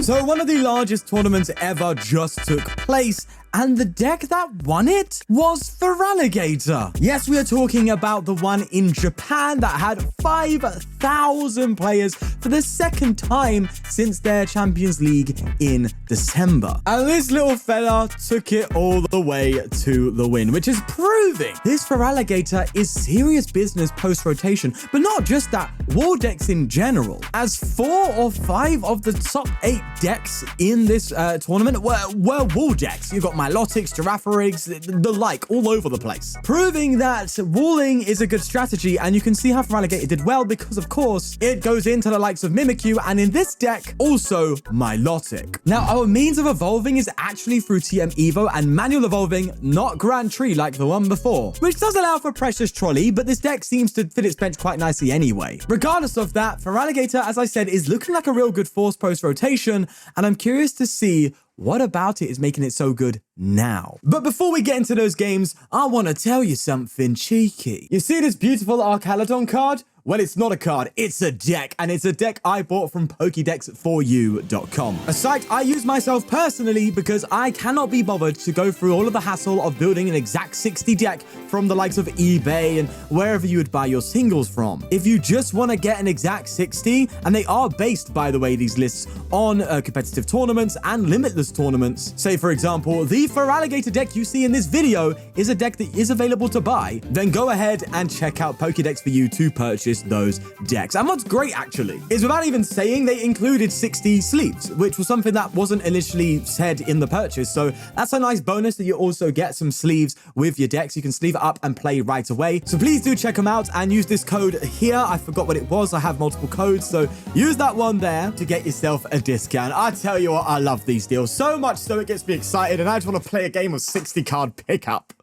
So one of the largest tournaments ever just took place, and the deck that won it was Feraligatr. Yes, we are talking about the one in Japan that had 5,000 players for the second time since their Champions League in December. And this little fella took it all the way to the win, which is proving this Feraligatr is serious business post-rotation, but not just that, war decks in general, as 4 or 5 of the top 8 decks in this tournament were wall decks. You've got Milotics, Giraffarigs, the like, all over the place. Proving that walling is a good strategy, and you can see how Feraligatr did well because, of course, it goes into the likes of Mimikyu, and in this deck, also Milotic. Now, our means of evolving is actually through TM Evo and manual evolving, not Grand Tree like the one before, which does allow for Precious Trolley, but this deck seems to fit its bench quite nicely anyway. Regardless of that, Feraligatr, as I said, is looking like a real good force post-rotation, and I'm curious to see what about it is making it so good now. But before we get into those games, I want to tell you something cheeky. You see this beautiful Archaludon card? Well, it's not a card, it's a deck, and it's a deck I bought from PokédexForYou.com, a site I use myself personally because I cannot be bothered to go through all of the hassle of building an exact 60 deck from the likes of eBay and wherever you would buy your singles from. If you just want to get an exact 60, and they are based, by the way, these lists on competitive tournaments and limitless tournaments. Say, for example, the Feraligatr deck you see in this video is a deck that is available to buy, then go ahead and check out Pokédex for You to purchase those decks. And what's great actually is, without even saying, they included 60 sleeves, which was something that wasn't initially said in the purchase. So that's a nice bonus that you also get some sleeves with your decks. You can sleeve it up and play right away. So please do check them out and use this code here. I forgot what it was. I have multiple codes, so use that one there to get yourself a discount. I tell you what, I love these deals so much so it gets me excited, and I just want to play a game of 60 card pickup.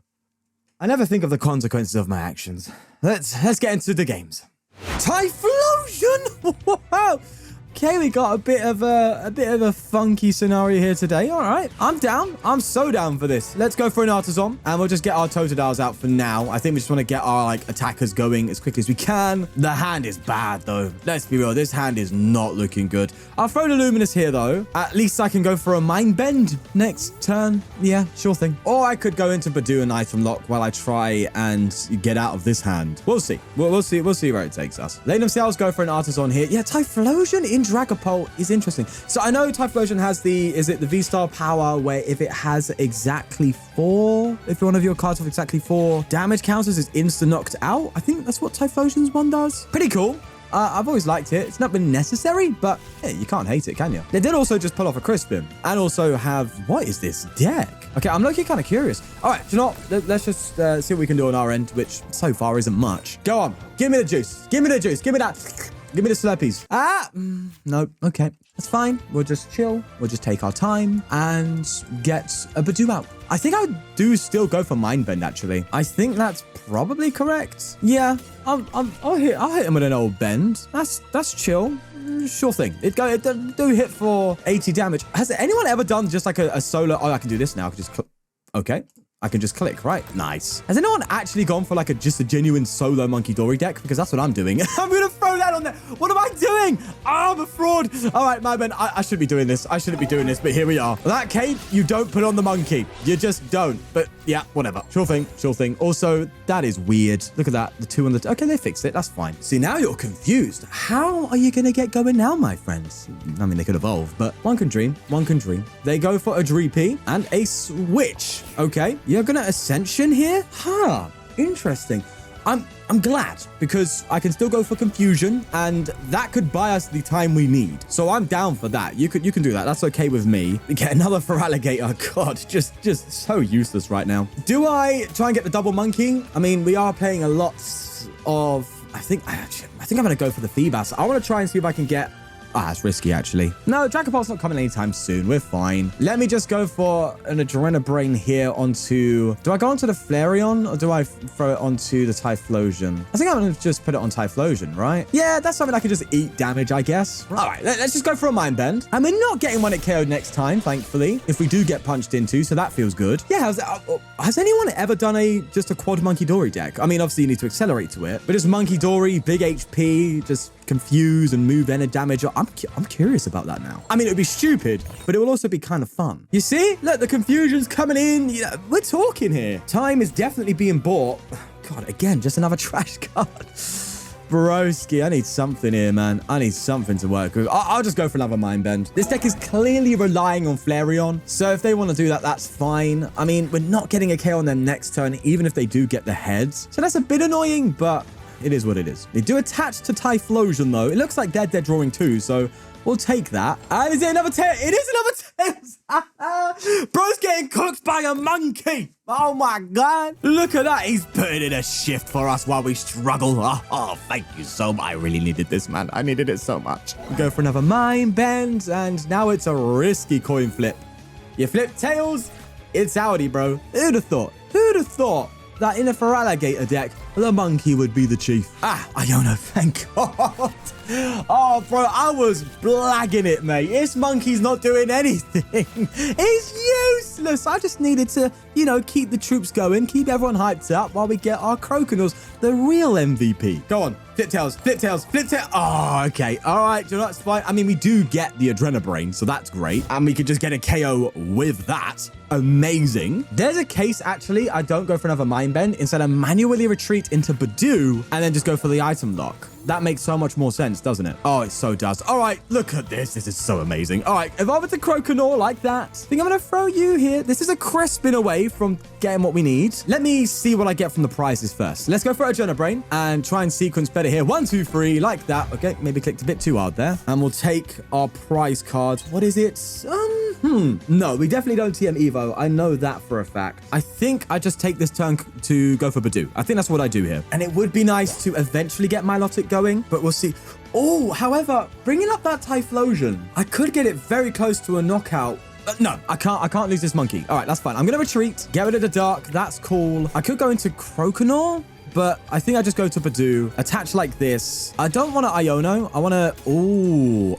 I never think of the consequences of my actions. Let's get into the games. Typhlosion! Wow! Okay, we got a bit of a funky scenario here today. All right, I'm down. I'm so down for this. Let's go for an Artazon, and we'll just get our Totodiles out for now. I think we just want to get our attackers going as quickly as we can. The hand is bad though. Let's be real. This hand is not looking good. I'll throw the Luminous here though. At least I can go for a Mind Bend next turn. Yeah, sure thing. Or I could go into Budew and Item Lock while I try and get out of this hand. We'll see. We'll see where it takes us. Lane of Sales, go for an Artazon here. Yeah, Typhlosion in Dragapult is interesting. So I know Typhlosion has the V-Star power where if it has exactly 4, if one of your cards have exactly 4 damage counters, is insta-knocked out. I think that's what Typhlosion's one does. Pretty cool. I've always liked it. It's not been necessary, but yeah, you can't hate it, can you? They did also just pull off a Crispin and also have, what is this deck? Okay, I'm looking kind of curious. All right, do you know what? Let's just see what we can do on our end, which so far isn't much. Go on. Give me the juice. Give me the juice. Give me that. Give me the Slurpees. No, okay. That's fine. We'll just chill. We'll just take our time and get a Budew out. I think I do still go for Mind Bend, actually. I think that's probably correct. Yeah, I'll hit him with an old bend. That's chill. Sure thing. It do hit for 80 damage. Has anyone ever done just like a solo? Oh, I can do this now. I can just okay. I can just click, right? Nice. Has anyone actually gone for just a genuine solo Munkidori deck? Because that's what I'm doing. I'm going to throw that on there. What am I doing? Oh, I'm a fraud. All right, my man. I shouldn't be doing this. I shouldn't be doing this, but here we are. That cape, you don't put on the monkey. You just don't. But yeah, whatever. Sure thing. Sure thing. Also, that is weird. Look at that. The 2 on the... Okay, they fixed it. That's fine. See, now you're confused. How are you going to get going now, my friends? I mean, they could evolve, but one can dream. One can dream. They go for a Dreepy and a Switch. Okay. You're gonna Ascension here? Huh. Interesting. I'm glad because I can still go for Confusion and that could buy us the time we need. So I'm down for that. You can do that. That's okay with me. Get another Feraligatr. God, just so useless right now. Do I try and get the double monkey? I mean, we are playing a lot of... I think I'm gonna go for the Feebas. I want to try and see if I can get... that's risky, actually. No, Dragapult's not coming anytime soon. We're fine. Let me just go for an Adrenabrain here onto... Do I go onto the Flareon or do I throw it onto the Typhlosion? I think I'm going to just put it on Typhlosion, right? Yeah, that's something I can just eat damage, I guess. All right, let's just go for a Mind Bend. And we're not getting one at KO'd next time, thankfully, if we do get punched into, so that feels good. Yeah, has anyone ever done just a quad Munkidori deck? I mean, obviously you need to accelerate to it, but just Munkidori, big HP, just confuse and move energy damage. I'm curious about that now. I mean, it would be stupid, but it will also be kind of fun. You see? Look, the confusion's coming in. You know, we're talking here. Time is definitely being bought. God, again, just another trash card. Broski, I need something here, man. I need something to work with. I'll just go for another Mind Bend. This deck is clearly relying on Flareon, so if they want to do that, that's fine. I mean, we're not getting a KO on their next turn, even if they do get the heads. So that's a bit annoying, but it is what it is. They do attach to Typhlosion, though. It looks like they're drawing 2, so we'll take that. And is it another tail? It is another tail. Bro's getting cooked by a monkey. Oh my God. Look at that. He's putting in a shift for us while we struggle. Oh, thank you so much. I really needed this, man. I needed it so much. We go for another Mind Bend, and now it's a risky coin flip. You flip tails, it's outie, bro. Who'd have thought? Who'd have thought that in a Feraligatr deck, the monkey would be the chief? Iono, thank God. Oh, bro, I was blagging it, mate. This monkey's not doing anything. It's useless. I just needed to, you know, keep the troops going, keep everyone hyped up while we get our Croconaws, the real MVP. Go on. Flip tails, flip tails, flip tails. Oh, okay. All right. Do you know that's fine? I mean, we do get the Adrenabrain, so that's great. And we could just get a KO with that. Amazing. There's a case, actually, I don't go for another Mind Bend. Instead, I manually retreat into Budew and then just go for the item lock. That makes so much more sense, doesn't it? Oh, it so does. All right, look at this. This is so amazing. All right, evolve it to Croconaw like that. I think I'm going to throw you here. This is a Crispin away from getting what we need. Let me see what I get from the prizes first. Let's go for Adrenabrain and try and sequence better here. 1, 2, 3, like that. Okay, maybe clicked a bit too hard there. And we'll take our prize card. What is it? No, we definitely don't TM Evo. I know that for a fact. I think I just take this turn to go for Budew. I think that's what I do here. And it would be nice to eventually get Milotic going, but we'll see. Oh, however, bringing up that Typhlosion, I could get it very close to a knockout. No, I can't lose this monkey. All right, that's fine. I'm going to retreat, get rid of the dark. That's cool. I could go into Croconaw, but I think I just go to Budew, attach like this. I don't want to Iono. I want to...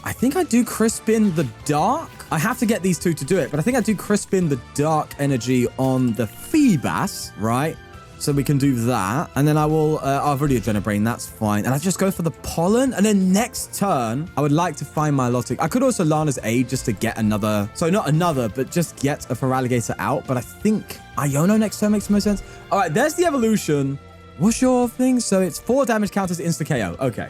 I think I do Crispin the Dark. I have to get these two to do it, but I think I do Crispin the Dark Energy on the Feebas, right? So we can do that. And then I will... I've already Adrenabrain. That's fine. And I just go for the Pollen. And then next turn, I would like to find Milotic. I could also Lana's Aid just to get another... So not another, but just get a Feraligatr out. But I think Iono next turn makes the most sense. All right, there's the evolution. What's your thing? So it's 4 damage counters insta-KO. Okay.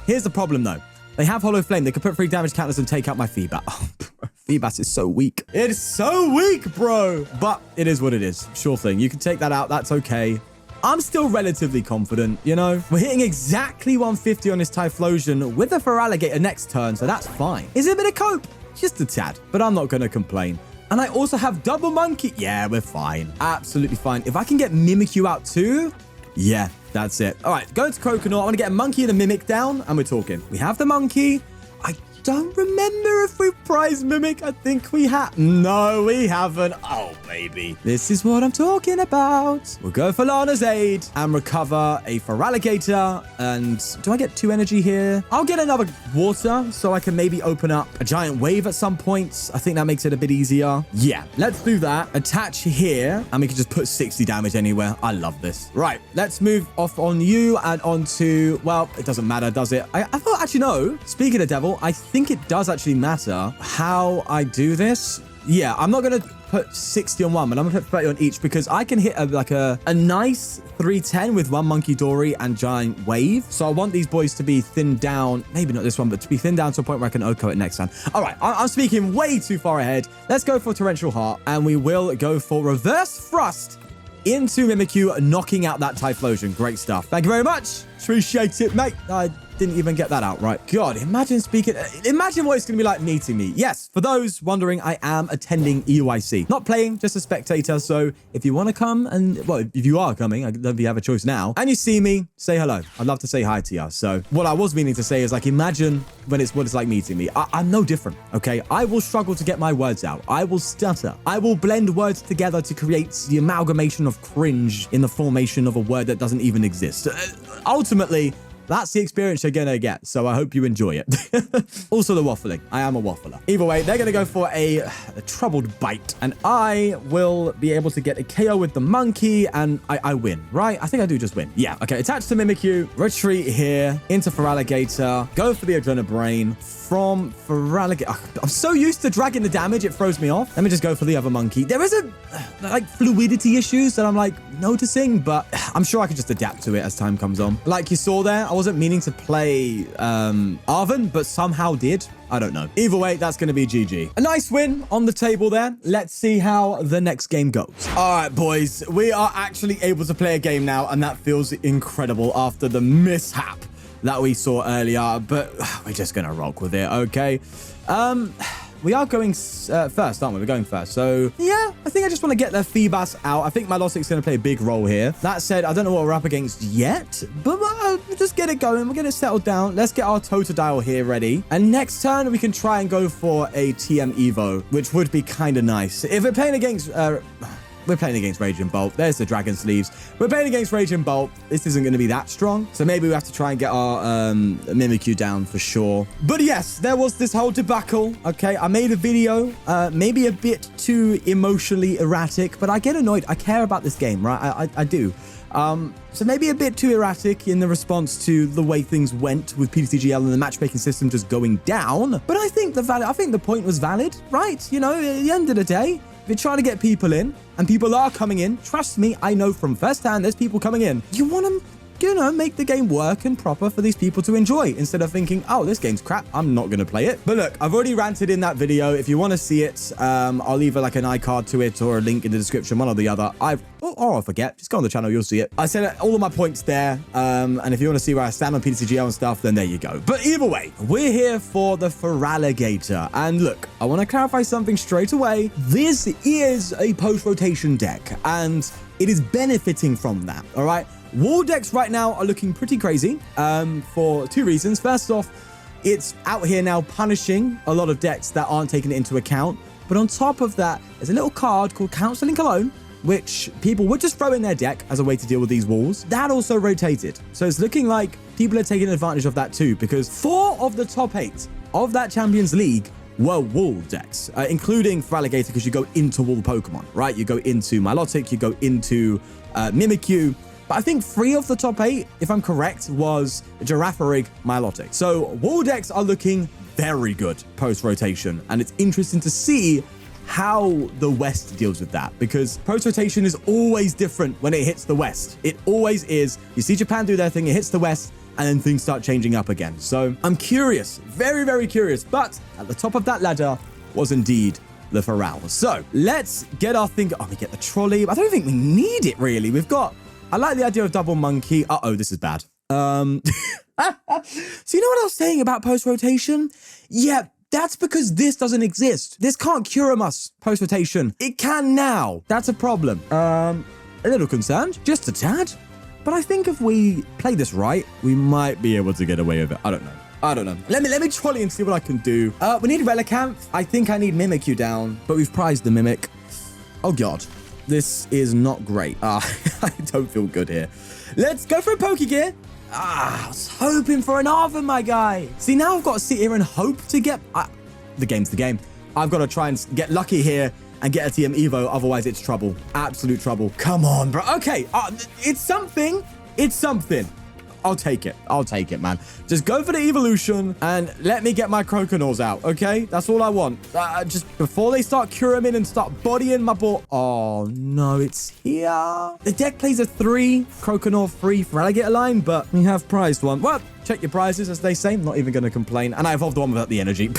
Here's the problem, though. They have Hollow Flame. They could put 3 damage counters and take out my Feebas. Oh, bro. Feebas is so weak. It is so weak, bro. But it is what it is. Sure thing. You can take that out. That's okay. I'm still relatively confident, you know? We're hitting exactly 150 on this Typhlosion with a Feraligatr next turn, so that's fine. Is it a bit of cope? Just a tad. But I'm not going to complain. And I also have double monkey. Yeah, we're fine. Absolutely fine. If I can get Mimikyu out too, yeah, that's it. All right, going to Croconaw. I want to get a monkey and a Mimic down, and we're talking. We have the monkey. I don't remember if we prize Mimic. I think we have. No, we haven't. Oh, baby. This is what I'm talking about. We'll go for Lana's Aid and recover a Feraligatr. And do I get 2 energy here? I'll get another water so I can maybe open up a giant wave at some points. I think that makes it a bit easier. Yeah, let's do that. Attach here, and we can just put 60 damage anywhere. I love this. Right, let's move off on you and onto, well, it doesn't matter, does it? I thought, actually, no. Speaking of devil, I think it does actually matter how I do this. Yeah, I'm not going to put 60 on one, but I'm going to put 30 on each because I can hit a nice 310 with 1 Munkidori and giant wave. So I want these boys to be thinned down. Maybe not this one, but to be thinned down to a point where I can Oko it next time. All right, I'm speaking way too far ahead. Let's go for Torrential Heart, and we will go for Reverse Thrust into Mimikyu, knocking out that Typhlosion. Great stuff. Thank you very much. Appreciate it, mate. I didn't even get that out right. God, imagine what it's going to be like meeting me. Yes, for those wondering, I am attending EUIC. Not playing, just a spectator. So if you want to come and, well, if you are coming, I don't know if you have a choice now, and you see me, say hello. I'd love to say hi to you. So what I was meaning to say is, like, imagine what it's like meeting me. I'm no different, okay? I will struggle to get my words out. I will stutter. I will blend words together to create the amalgamation of cringe in the formation of a word that doesn't even exist. Ultimately, that's the experience you're going to get. So I hope you enjoy it. Also the waffling. I am a waffler. Either way, they're going to go for a troubled bite. And I will be able to get a KO with the monkey. And I win, right? I think I do just win. Yeah. Okay. Attach to Mimikyu. Retreat here into Feraligatr. Go for the Adrenabrain from Feraligatr. I'm so used to dragging the damage, it throws me off. Let me just go for the other monkey. There is a like fluidity issues that I'm like noticing, but I'm sure I can just adapt to it as time comes on. Like you saw there, I wasn't meaning to play Arven, but somehow did. I don't know. Either way, that's going to be GG. A nice win on the table there. Let's see how the next game goes. All right, boys, we are actually able to play a game now, and that feels incredible after the mishap that we saw earlier, but we're just going to rock with it, okay? We are going first, aren't we? We're going first. So, yeah, I think I just want to get their Feebas out. I think Milotic's going to play a big role here. That said, I don't know what we're up against yet, but we'll just get it going. We'll get it settled down. Let's get our Totodile here ready. And next turn, we can try and go for a TM Evo, which would be kind of nice. If we're playing against... we're playing against Raging Bolt. There's the Dragon Sleeves. We're playing against Raging Bolt. This isn't going to be that strong. So maybe we have to try and get our Mimikyu down for sure. But yes, there was this whole debacle. Okay, I made a video, maybe a bit too emotionally erratic, but I get annoyed. I care about this game, right? I do. So maybe a bit too erratic in the response to the way things went with ptcgl and the matchmaking system just going down. But I think the point was valid, right? You know, at the end of the day, if you're trying to get people in, and people are coming in, trust me, I know from firsthand there's people coming in. You want to, you know, make the game work and proper for these people to enjoy, instead of thinking, oh, this game's crap, I'm not going to play it. But look, I've already ranted in that video. If you want to see it, I'll leave like an iCard to it or a link in the description, one or the other. Or I'll forget, just go on the channel, you'll see it. I said all of my points there, and if you want to see where I stand on ptcgl and stuff, then there you go. But either way, we're here for the Feraligatr. And look, I want to clarify something straight away. This is a post-rotation deck, and it is benefiting from that, all right? Wall decks right now are looking pretty crazy for two reasons. First off, it's out here now punishing a lot of decks that aren't taking it into account. But on top of that, there's a little card called Counseling Cologne, which people would just throw in their deck as a way to deal with these walls. That also rotated. So it's looking like people are taking advantage of that too, because 4 of the top 8 of that Champions League were wall decks, including Feraligatr, because you go into wall Pokemon, right? You go into Milotic, you go into Mimikyu. But I think 3 of the top 8, if I'm correct, was Girafarig, Milotic. So wall decks are looking very good post-rotation, and it's interesting to see how the West deals with that, because post-rotation is always different when it hits the West. It always is. You see Japan do their thing, it hits the West, and then things start changing up again. So I'm curious, very, very curious. But at the top of that ladder was indeed the Feral. So let's get our thing. Oh, we get the trolley. I don't think we need it, really. We've got... I like the idea of double monkey. Uh-oh, this is bad. So you know what I was saying about post-rotation? Yeah, that's because this doesn't exist. This can't cure us post-rotation. It can now. That's a problem. A little concerned, just a tad. But I think if we play this right, we might be able to get away with it. I don't know. Let me trolley and see what I can do. We need Relicanth. I think I need Mimikyu down, but we've prized the Mimic. Oh, God. This is not great. I don't feel good here. Let's go for a Pokégear. I was hoping for an Arven, my guy. See, now I've got to sit here and hope to get... the game's the game. I've got to try and get lucky here and get a TM Evo. Otherwise, it's trouble. Absolute trouble. Come on, bro. Okay. It's something. It's something. I'll take it, man. Just go for the evolution and let me get my Croconaws out, okay? That's all I want. Just before they start curing and start bodying my ball. Oh, no, it's here. The deck plays a 3 Croconaw free Feraligatr line, but we have prized one. Well, check your prizes, as they say. I'm not even going to complain. And I evolved the one without the energy.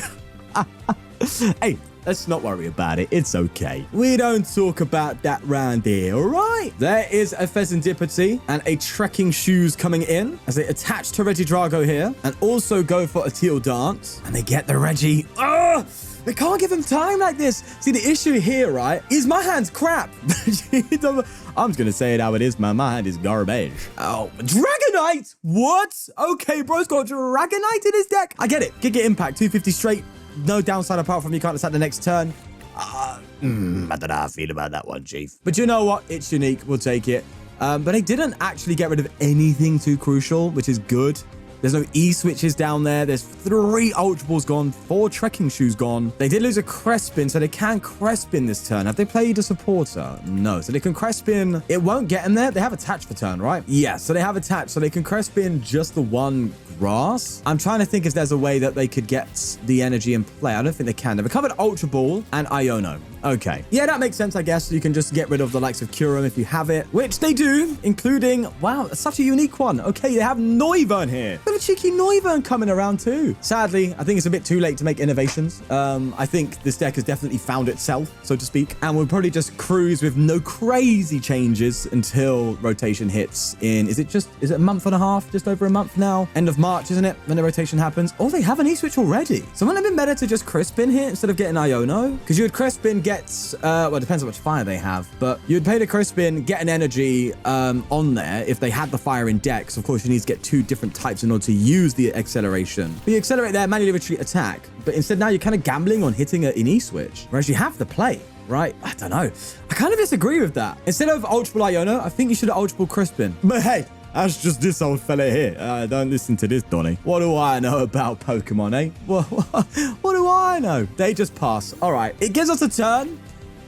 Hey, let's not worry about it. It's okay. We don't talk about that round here, all right? There is a Pheasantipity and a Trekking Shoes coming in as they attach to Regidrago here and also go for a Teal Dance. And they get the Reggie. Oh, we can't give him time like this. See, the issue here, right, is my hand's crap. I'm just going to say it how it is, man. My hand is garbage. Oh, Dragonite? What? Okay, bro's got Dragonite in his deck. I get it. Giga Impact, 250 straight. No downside apart from you can't attack the next turn. I don't know how I feel about that one, Chief. But you know what? It's unique. We'll take it. But they didn't actually get rid of anything too crucial, which is good. There's no E-switches down there. There's 3 Ultra Balls gone, 4 trekking shoes gone. They did lose a Crispin, so they can Crispin this turn. Have they played a supporter? No. So they can Crispin. It won't get them there. They have attached for turn, right? Yeah, so they have attached. So they can Crispin just the one grass. I'm trying to think if there's a way that they could get the energy in play. I don't think they can. They've recovered Ultra Ball and Iono. Okay. Yeah, that makes sense, I guess. You can just get rid of the likes of Kyurem if you have it, which they do, including, wow, such a unique one. Okay, they have Noivern here. Got a cheeky Noivern coming around too. Sadly, I think it's a bit too late to make innovations. I think this deck has definitely found itself, so to speak, and we'll probably just cruise with no crazy changes until rotation hits in, is it a month and a half? Just over a month now? End of March, isn't it? When the rotation happens. Oh, they have an E-switch already. So wouldn't it have been better to just Crispin here instead of getting Iono? Because you would Crispin, get well, it depends how much fire they have, but you'd pay the Crispin, get an energy on there if they had the fire in decks. Of course, you need to get 2 different types in order to use the acceleration. But you accelerate there, manually retreat, attack. But instead now you're kind of gambling on hitting an E-switch, whereas you have the play, right? I don't know. I kind of disagree with that. Instead of Ultra Ball Iono, I think you should have Ultra Ball Crispin. But hey, that's just this old fella here. Don't listen to this, Donny. What do I know about Pokemon, eh? What do I know? They just pass. All right. It gives us a turn,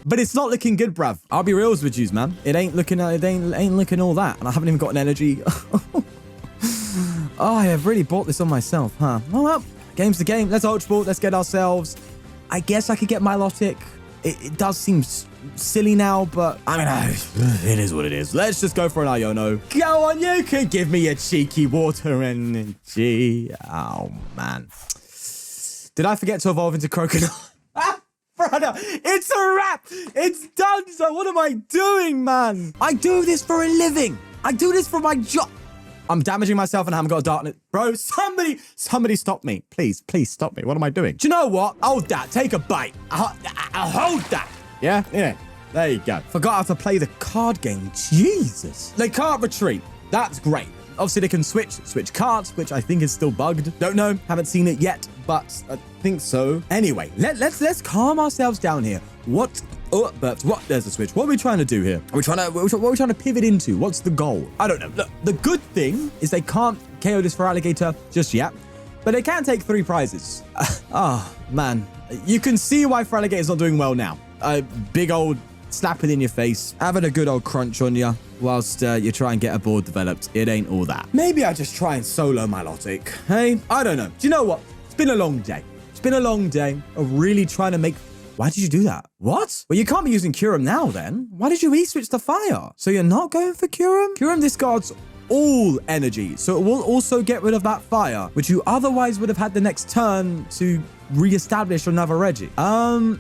but it's not looking good, bruv. I'll be real with you, man. It ain't looking all that. And I haven't even got an energy. Oh, I have really bought this on myself, huh? Well, game's the game. Let's Ultra Ball. Let's get ourselves. I guess I could get Milotic. It does seem silly now, but I mean, it is what it is. Let's just go for an Iono. Go on, you can give me a cheeky Water Energy. Oh, man. Did I forget to evolve into Croconaw? Brother, it's a wrap. It's done. So what am I doing, man? I do this for a living. I do this for my job. I'm damaging myself and I haven't got a darkness. Bro, somebody stop me. Please stop me. What am I doing? Do you know what? Hold that. Take a bite. I'll hold that. Yeah. There you go. Forgot how to play the card game. Jesus. They can't retreat. That's great. Obviously, they can switch cards, which I think is still bugged. Don't know. Haven't seen it yet, but I think so. Anyway, let's calm ourselves down here. What? Oh, but what? There's a switch. What are we trying to do here? What are we trying to pivot into? What's the goal? I don't know. Look, the good thing is they can't KO this Feraligatr just yet, but they can take 3 prizes. Oh, man. You can see why Feraligator's not doing well now. A big old slap it in your face, having a good old crunch on you whilst you try and get a board developed. It ain't all that. Maybe I just try and solo Milotic. Hey, I don't know. Do you know what? It's been a long day. It's been a long day of really trying to make... Why did you do that? What? Well, you can't be using Kyurem now then. Why did you E-switch to fire? So you're not going for Kyurem? Kyurem discards all energy, so it will also get rid of that fire, which you otherwise would have had the next turn to re-establish another Reggie. I'm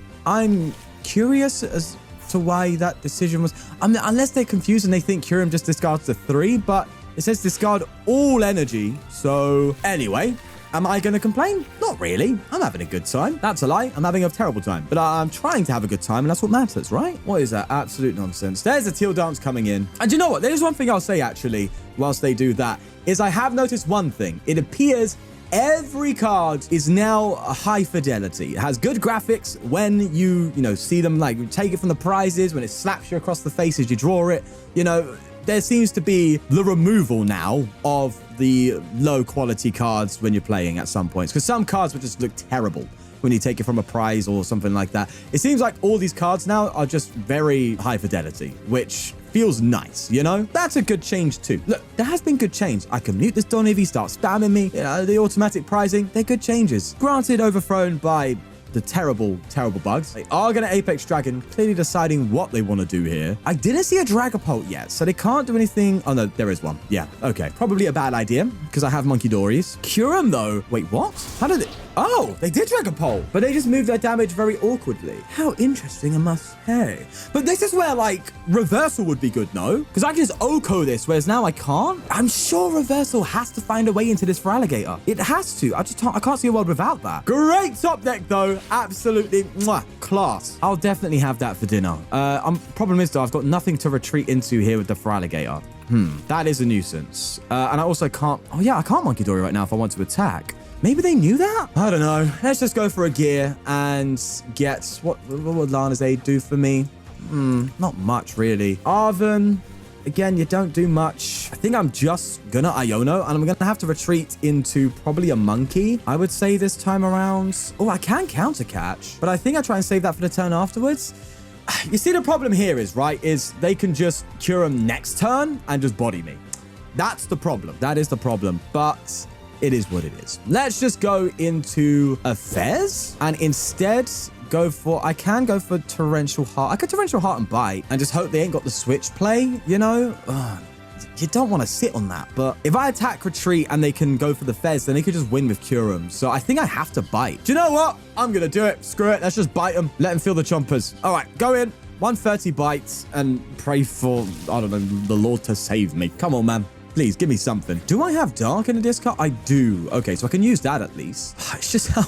curious as to why that decision was... I mean, unless they're confused and they think Kyurem just discards the 3, but it says discard all energy. So anyway... Am I going to complain? Not really. I'm having a good time. That's a lie. I'm having a terrible time. But I'm trying to have a good time, and that's what matters, right? What is that? Absolute nonsense. There's a teal dance coming in. And you know what? There's one thing I'll say, actually, whilst they do that, is I have noticed one thing. It appears every card is now a high fidelity. It has good graphics when you see them, like, you take it from the prizes, when it slaps you across the face as you draw it. There seems to be the removal now of the low quality cards when you're playing at some points, because some cards would just look terrible when you take it from a prize or something like that. It seems like all these cards now are just very high fidelity, which feels nice, That's a good change too. Look, there has been good change. I can mute this Don if he starts spamming me. The automatic prizing, they're good changes. Granted, overthrown by the terrible bugs. They are going to Apex Dragon, clearly deciding what they want to do here. I didn't see a Dragapult yet, so they can't do anything. Oh, no, there is one. Yeah, okay. Probably a bad idea, because I have Munkidoris. Kyurem, though. Wait, what? How did it... Oh, they did Dragapult, but they just moved their damage very awkwardly. How interesting, I must say. But this is where, like, Reversal would be good, no? Because I can just Oko this, whereas now I can't. I'm sure Reversal has to find a way into this Feraligatr. It has to. I can't see a world without that. Great top deck, though. Absolutely class. I'll definitely have that for dinner. Problem is, though, I've got nothing to retreat into here with the Feraligatr. That is a nuisance. And I also can't... Oh, yeah, I can't Munkidori right now if I want to attack. Maybe they knew that? I don't know. Let's just go for a gear and get... What would Lana's aid do for me? Not much, really. Arven again, you don't do much. I think I'm just gonna Iono, and I'm gonna have to retreat into probably a monkey, I would say, this time around. Oh, I can counter catch, but I think I try and save that for the turn afterwards. You see, the problem here is, right, is they can just cure him next turn and just body me. That's the problem. That is the problem, but it is what it is. Let's just go into a Fez and instead go for, I can go for Torrential Heart. I could Torrential Heart and Bite and just hope they ain't got the switch play, you know? Ugh. You don't want to sit on that, but if I attack retreat and they can go for the Fez, then they could just win with Curum. So I think I have to bite. Do you know what? I'm going to do it. Screw it. Let's just bite them. Let them feel the chompers. All right, go in. 130 bites and pray for, I don't know, the Lord to save me. Come on, man. Please, give me something. Do I have Dark in the discard? I do. Okay, so I can use that at least. It's just, how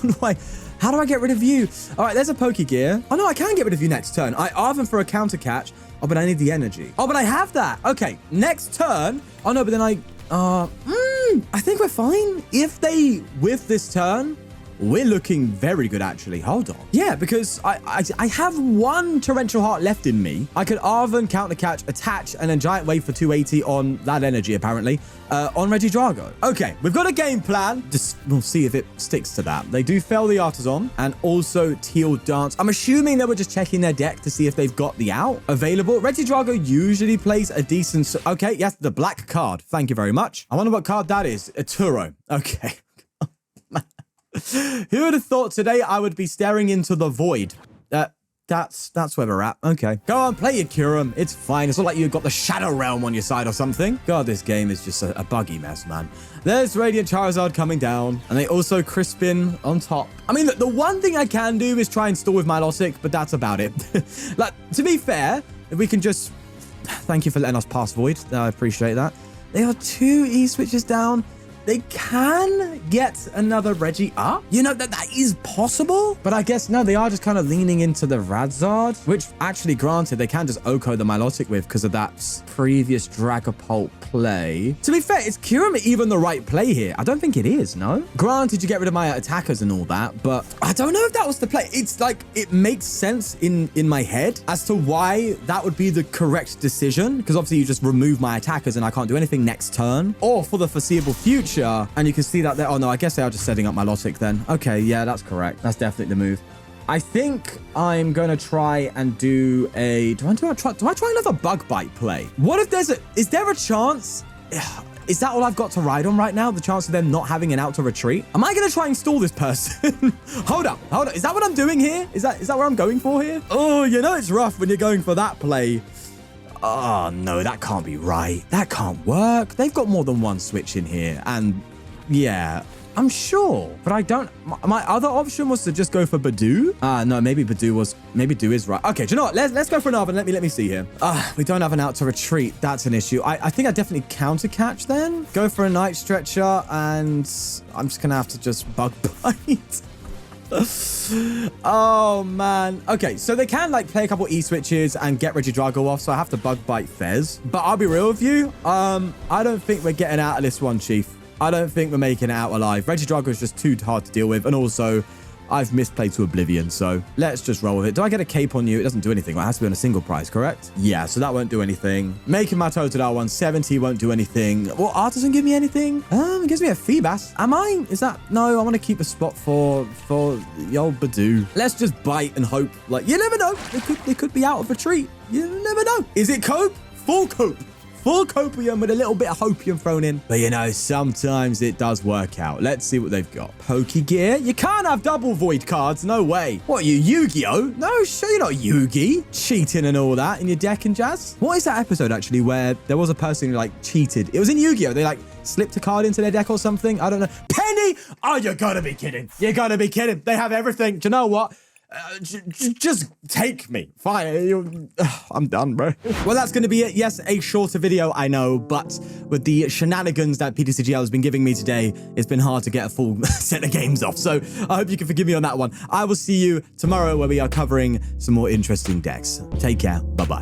do I get rid of you? All right, there's a Pokégear. Oh, no, I can get rid of you next turn. I Arven for a counter catch. Oh, but I need the energy. Oh, but I have that. Okay, next turn. Oh, no, but then I think we're fine. If they whiff this turn, we're looking very good, actually. Hold on. Yeah, because I have one Torrential Heart left in me. I could Arven, counter catch, attach, and then Giant Wave for 280 on that energy, apparently, on Regidrago. Okay, we've got a game plan. Just we'll see if it sticks to that. They do fail the Artazon and also Teal Dance. I'm assuming they were just checking their deck to see if they've got the out available. Regidrago usually plays a decent... Okay, yes, the black card. Thank you very much. I wonder what card that is. A Turo. Okay. Who would have thought today I would be staring into the void? That's where we're at. Okay. Go on, play your Curum. It's fine. It's not like you've got the Shadow Realm on your side or something. God, this game is just a buggy mess, man. There's Radiant Charizard coming down. And they also Crispin on top. I mean, look, the one thing I can do is try and stall with Milotic, but that's about it. Like, to be fair, if we can just... Thank you for letting us pass Void. I appreciate that. They are 2 E-switches down. They can get another Reggie up. You know, that is possible. But I guess, no, they are just kind of leaning into the Radzard, which actually, granted, they can just Oko the Milotic with because of that previous Dragapult play. To be fair, is Curum even the right play here? I don't think it is, no? Granted, you get rid of my attackers and all that, but I don't know if that was the play. It's like, it makes sense in my head as to why that would be the correct decision. Because obviously you just remove my attackers and I can't do anything next turn or for the foreseeable future. And you can see that there. Oh, no, I guess they are just setting up Milotic then. Okay, yeah, that's correct. That's definitely the move. I think I'm going to try and do a... Do I try another Bug Bite play? What if there's a... Is there a chance... Is that all I've got to ride on right now? The chance of them not having an out to retreat? Am I going to try and stall this person? Hold up. Is that what I'm doing here? Is that where I'm going for here? Oh, you know it's rough when you're going for that play. Oh, no, that can't be right. That can't work. They've got more than one switch in here. And yeah, I'm sure. But I don't... My other option was to just go for Budew. No, maybe Budew is right. Okay, do you know what? Let's go for an Arven. Let me see here. We don't have an out to retreat. That's an issue. I think I definitely counter catch then. Go for a Night Stretcher, and I'm just going to have to just Bug Bite. Oh, man. Okay, so they can, like, play a couple E-switches and get Regidrago off, so I have to Bug Bite Fez. But I'll be real with you. I don't think we're getting out of this one, Chief. I don't think we're making it out alive. Regidrago is just too hard to deal with, and also... I've misplayed to oblivion, so let's just roll with it. Do I get a cape on you? It doesn't do anything. It has to be on a single prize, correct? Yeah, so that won't do anything. Making my Totodile 170 won't do anything. Well, Art doesn't give me anything. It gives me a Feebas. Am I? Is that? No, I want to keep a spot for the old Budew. Let's just bite and hope. Like, you never know. They could be out of retreat. You never know. Is it cope? Full cope. Full copium with a little bit of hopium thrown in. But, you know, sometimes it does work out. Let's see what they've got. Pokégear? You can't have double void cards. No way. What are you, Yu-Gi-Oh? No, sure you're not Yugi. Cheating and all that in your deck and jazz. What is that episode, actually, where there was a person who, like, cheated? It was in Yu-Gi-Oh! They, like, slipped a card into their deck or something. I don't know. Penny! Oh, you gotta be kidding. You gotta be kidding. They have everything. Do you know what? Just take me. Fine. I'm done, bro. Well, that's going to be it. Yes, a shorter video, I know, but with the shenanigans that ptcgl has been giving me today, it's been hard to get a full set of games off. So I hope you can forgive me on that one. I will see you tomorrow where we are covering some more interesting decks. Take care. Bye-bye.